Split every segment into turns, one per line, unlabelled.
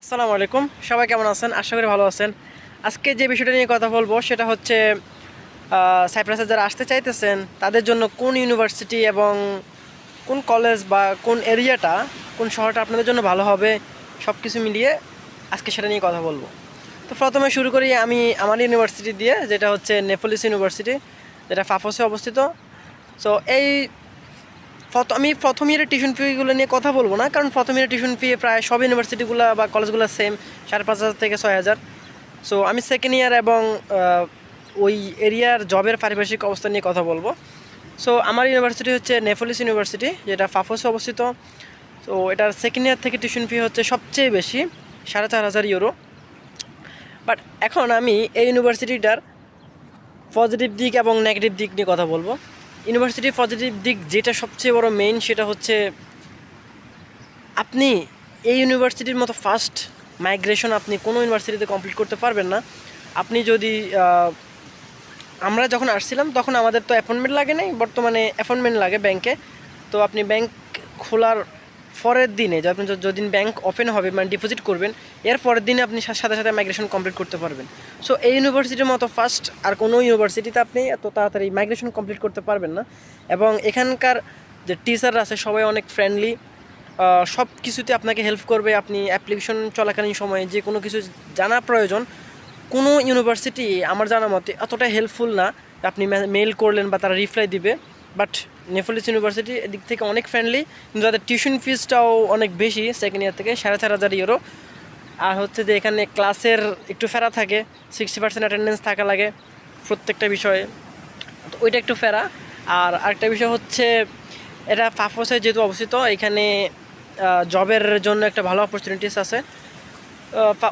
আসসালামু আলাইকুম, সবাই কেমন আছেন? আশা করি ভালো আছেন। আজকে যে বিষয়টা নিয়ে কথা বলবো সেটা হচ্ছে সাইপ্রাসে যারা আসতে চাইতেছেন তাদের জন্য কোন ইউনিভার্সিটি এবং কোন কলেজ বা কোন এরিয়াটা, কোন শহরটা আপনাদের জন্য ভালো হবে, সব কিছু মিলিয়ে আজকে সেটা নিয়ে কথা বলবো। তো প্রথমে শুরু করি আমি আমার ইউনিভার্সিটি দিয়ে, যেটা হচ্ছে নেপোলিস ইউনিভার্সিটি, যেটা ফাফোসে অবস্থিত। সো আমি প্রথম ইয়ারের টিউশন ফিগুলো নিয়ে কথা বলবো না, কারণ প্রথম ইয়ারের টিউশন ফি প্রায় সব ইউনিভার্সিটিগুলো বা কলেজগুলো সেম, 5,500 থেকে 6,000। সো আমি সেকেন্ড ইয়ার এবং ওই এরিয়ার জবের পারিপার্শ্বিক অবস্থা নিয়ে কথা বলবো। সো আমার ইউনিভার্সিটি হচ্ছে নেপোলিস ইউনিভার্সিটি, যেটা ফাফোসে অবস্থিত। তো এটার সেকেন্ড ইয়ার থেকে টিউশন ফি হচ্ছে সবচেয়ে বেশি, 4,500 ইউরো। বাট এখন আমি এই ইউনিভার্সিটিটার পজিটিভ দিক এবং নেগেটিভ দিক নিয়ে কথা বলবো। ইউনিভার্সিটির পজিটিভ দিক যেটা সবচেয়ে বড় মেইন, সেটা হচ্ছে আপনি এই ইউনিভার্সিটির মতো ফাস্ট মাইগ্রেশন আপনি কোনো ইউনিভার্সিটিতে কমপ্লিট করতে পারবেন না। আপনি যদি আমরা যখন আসছিলাম তখন আমাদের তো অ্যাপয়েন্টমেন্ট লাগে নাই, বর্তমানে অ্যাপয়েন্টমেন্ট লাগে ব্যাংকে। তো আপনি ব্যাংক খোলার পরের দিনে আপনি যেদিন ব্যাংক ওপেন হবে, মানে ডিপোজিট করবেন, এর পরের দিনে আপনি সাথে সাথে মাইগ্রেশন কমপ্লিট করতে পারবেন। সো এই ইউনিভার্সিটির মতো ফাস্ট আর কোনো ইউনিভার্সিটিতে আপনি এত তাড়াতাড়ি মাইগ্রেশন কমপ্লিট করতে পারবেন না। এবং এখানকার যে টিচাররা আছে সবাই অনেক ফ্রেন্ডলি, সব কিছুতে আপনাকে হেল্প করবে। আপনি অ্যাপ্লিকেশন চলাকালীন সময়ে যে কোনো কিছু জানা প্রয়োজন, কোনো ইউনিভার্সিটি আমার জানা মতে এতটা হেল্পফুল না। আপনি মেল করলেন বা তারা রিপ্লাই দিবে, বাট নেপোলিস ইউনিভার্সিটি এদিক থেকে অনেক ফ্রেন্ডলি। কিন্তু তাদের টিউশন ফিসটাও অনেক বেশি, সেকেন্ড ইয়ার থেকে 4,500 ইউরো। আর হচ্ছে যে এখানে ক্লাসের একটু ফেরা থাকে, 60% অ্যাটেন্ডেন্স থাকা লাগে প্রত্যেকটা বিষয়ে, তো ওইটা একটু ফেরা। আর আরেকটা বিষয় হচ্ছে এটা পাফোসে যেহেতু অবস্থিত, এখানে জবের জন্য একটা ভালো অপরচুনিটিস আছে।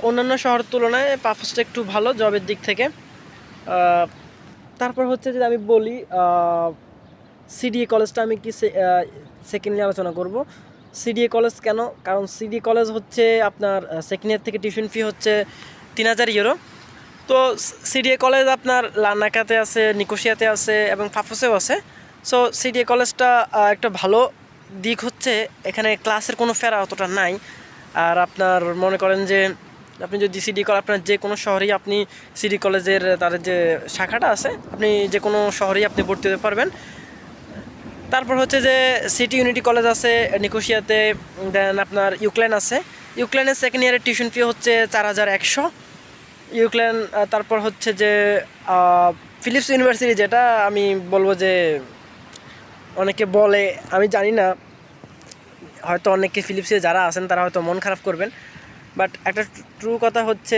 অন্যান্য শহরের তুলনায় পাফোসটা একটু ভালো জবের দিক থেকে। তারপর হচ্ছে যে আমি বলি সিডিএ কলেজটা আমি কি সেকেন্ডলি আলোচনা করব। সিডিএ কলেজ কেন? কারণ সিডিএ কলেজ হচ্ছে আপনার সেকেন্ড ইয়ার থেকে টিউশন ফি হচ্ছে 3,000 ইউরো। তো সিডিএ কলেজ আপনার লার্নাকাতে আছে, নিকোশিয়াতে আছে এবং ফাফোসেও আছে। সো সিডিএ কলেজটা একটা ভালো দিক হচ্ছে এখানে ক্লাসের কোনো ফেরা অতটা নাই। আর আপনার মনে করেন যে আপনি যদি সিডি কলেজ, আপনার যে কোনো শহরেই আপনি সিডি কলেজের তার যে শাখাটা আছে, আপনি যে কোনো শহরেই আপনি ভর্তি হতে পারবেন। তারপর হচ্ছে যে সিটি ইউনিটি কলেজ আছে নিকোশিয়াতে, দেন আপনার ইউক্লেন আছে। ইউক্লেনের সেকেন্ড ইয়ারের টিউশন ফি হচ্ছে 4,100 ইউক্লেন। তারপর হচ্ছে যে ফিলিপস ইউনিভার্সিটি, যেটা আমি বলবো যে অনেকে বলে, আমি জানি না, হয়তো অনেকে ফিলিপসে যারা আছেন তারা হয়তো মন খারাপ করবেন, বাট একটা ট্রু কথা হচ্ছে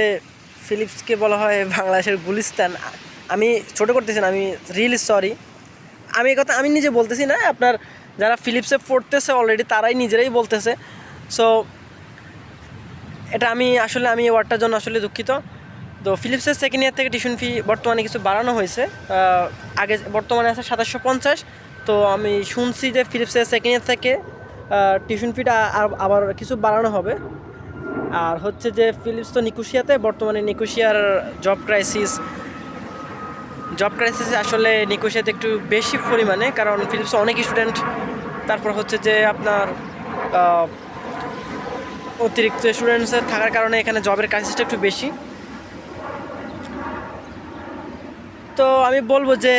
ফিলিপসকে বলা হয় বাংলাদেশের গুলিস্তান। আমি ছোটো করতেছি না, আমি রিয়েলি সরি। আমি এই কথা আমি নিজে বলতেছি না, আপনার যারা ফিলিপসে পড়তেছে অলরেডি তারাই নিজেরাই বলতেছে। সো এটা আমি এই ওয়ার্ডটার জন্য আসলে দুঃখিত। তো ফিলিপসের সেকেন্ড ইয়ার থেকে টিউশন ফি বর্তমানে কিছু বাড়ানো হয়েছে। আগে বর্তমানে আছে 750। তো আমি শুনছি যে ফিলিপসের সেকেন্ড ইয়ার থেকে টিউশন ফিটা আবার কিছু বাড়ানো হবে। আর হচ্ছে যে ফিলিপস তো নিকোশিয়াতে, বর্তমানে নিকোশিয়ার জব ক্রাইসিস আসলে নিকোশিয়াতে একটু বেশি পরিমাণে, কারণ ফিলিপসে অনেক স্টুডেন্ট। তারপর হচ্ছে যে আপনার অতিরিক্ত স্টুডেন্টসের থাকার কারণে এখানে জবের ক্রাইসিসটা একটু বেশি। তো আমি বলবো যে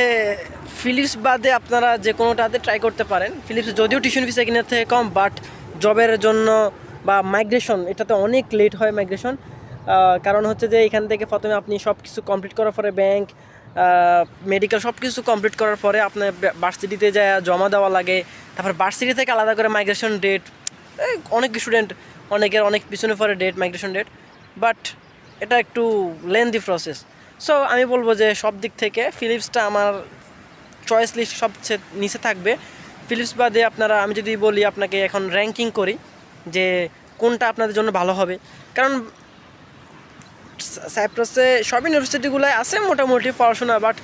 ফিলিপস বাদে আপনারা যে কোনোটাতে ট্রাই করতে পারেন। ফিলিপস যদিও টিউশন ফি সেকেন্ড ইয়ার থেকে কম, বাট জবের জন্য বা মাইগ্রেশন, এটাতে অনেক লেট হয় মাইগ্রেশন। কারণ হচ্ছে যে এখান থেকে প্রথমে আপনি সব কিছু কমপ্লিট করার পরে ব্যাংক, মেডিকেল সব কিছু কমপ্লিট করার পরে আপনার ভার্সিটিতে যায় জমা দেওয়া লাগে। তারপর ভার্সিটি থেকে আলাদা করে মাইগ্রেশন ডেট, অনেক স্টুডেন্ট অনেকের অনেক পিছনে পরে ডেট, মাইগ্রেশন ডেট। বাট এটা একটু লেন্দি প্রসেস। সো আমি বলবো যে সব দিক থেকে ফিলিপসটা আমার চয়েস লিস্ট সবচেয়ে নিচে থাকবে। ফিলিপস বাদে আপনারা, আমি যদি বলি আপনাকে এখন র্যাঙ্কিং করি যে কোনটা আপনাদের জন্য ভালো হবে, কারণ সাইপ্রাসে সব ইউনিভার্সিটিগুলোই আছে মোটামুটি পড়াশোনা, বাট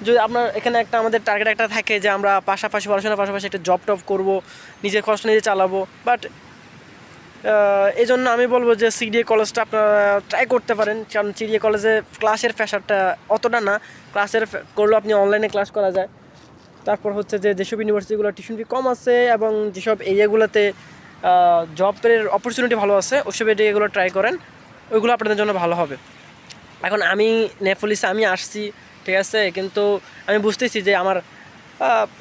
যদি আপনার এখানে একটা আমাদের টার্গেট একটা থাকে যে আমরা পাশাপাশি পড়াশোনার পাশাপাশি একটা জব টব করবো, নিজের খরচ নিজে চালাবো। বাট এই জন্য আমি বলবো যে সিডিএ কলেজটা আপনারা ট্রাই করতে পারেন, কারণ সিডিএ কলেজে ক্লাসের প্রেশারটা অতটা না, ক্লাসের করলেও আপনি অনলাইনে ক্লাস করা যায়। তারপর হচ্ছে যে যেসব ইউনিভার্সিটিগুলো টিউশন ফি কম আছে এবং যেসব এরিয়াগুলোতে জবের অপরচুনিটি ভালো আছে, ওসব এগুলো ট্রাই করেন, ওইগুলো আপনাদের জন্য ভালো হবে। এখন আমি নেপোলিসে আমি আসছি, ঠিক আছে, কিন্তু আমি বুঝতেছি যে আমার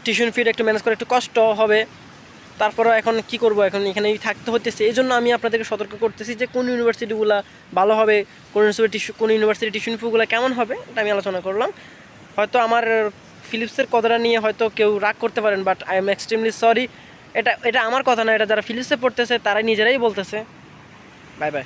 টিউশন ফিটা একটু ম্যানেজ করে একটু কষ্ট হবে। তারপরে এখন কি করব, এখন এখানেই থাকতে হতেছে। এই জন্য আমি আপনাদেরকে সতর্ক করতেছি যে কোন ইউনিভার্সিটিগুলো ভালো হবে, কোন ইউনিভার্সিটি টিউশন ফিগুলো কেমন হবে, এটা আমি আলোচনা করলাম। হয়তো আমার ফিলিপসের কথাটা নিয়ে হয়তো কেউ রাগ করতে পারেন, but I am extremely sorry. এটা এটা আমার কথা না, এটা যারা ফিলিপসে পড়তেছে তারাই নিজেরাই বলতেছে। Bye bye.